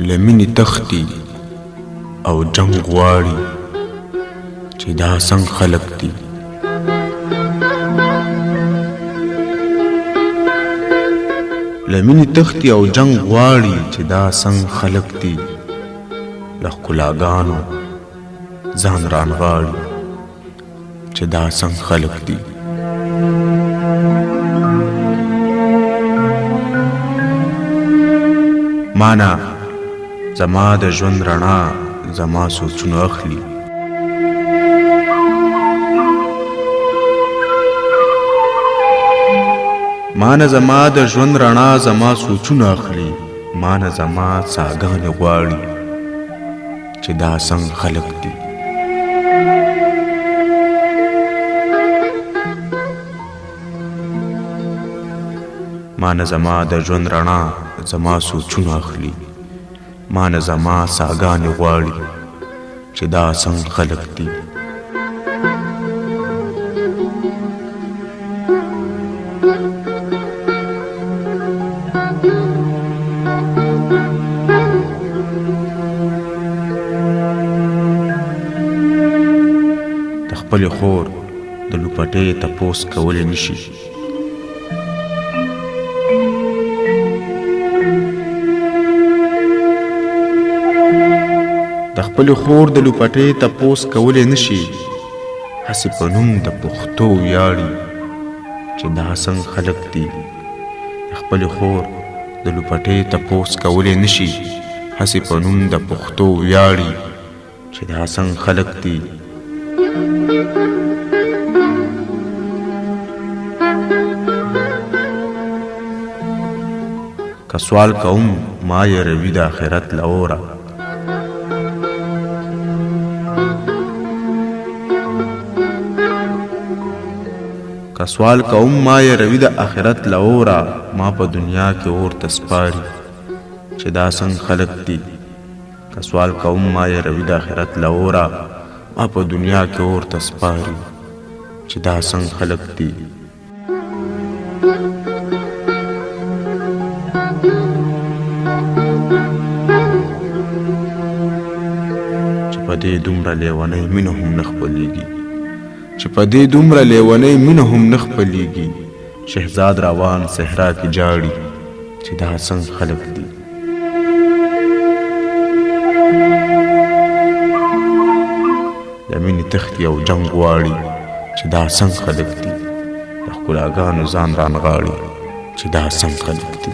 لمینې تښتي او جنګ غواړي چې دا څنګه خلق دي. لمینې تښتي او جنګ غواړي چې دا څنګه خلق دي. له ښکلاګانو ځان رانغاړي چې دا څنګه خلق دي. مانا زما د ژوند رڼا زما سوچونه اخلي. مانا زما د ژوند رڼا زما سوچونه اخلي. مانا زما څاګانې غواړي چې دا څنګه خلق دي. مانا زما د ژوند رڼا زما سوچونه اخلي. مانا زما څاګانې غواړي چې دا څنګه خلق دي. د خپلې خور د لوپټې تپوس کولی نشي. د خپلې خور د لوپټې تپوس کولی نشي. هسې په نوم د پښتو ویاړي چې دا څنګه خلق دي. د خپلې خور د لوپټې تپوس کولی نشي. هسې په نوم د پښتو ویاړي چې دا څنګه خلق دي. که سوال کوم ما یې روي د آخرت له اوره. که سوال کوم ما یې روي د آخرت له اوره. ما په دنیا کې اور ته سپاري چې دا څنګه خلق دي. که سوال کوم ما یې روي د آخرت له اوره. ما په دنیا کې اور ته سپاري چې دا څنګه خلق دي. چې په دې دومره لیونۍ مینه هم نه خپلېږي. چې په دې دومره لیونۍ مینه هم نه خپلېږي. شهزاد روان صحرا کې جاړي چې دا څنګه خلق دي. د مینې تښتي او جنګ غواړي چې دا څنګه خلق دي. د ښکلاګانو ځان رانغاړي چې دا څنګه خلق دي.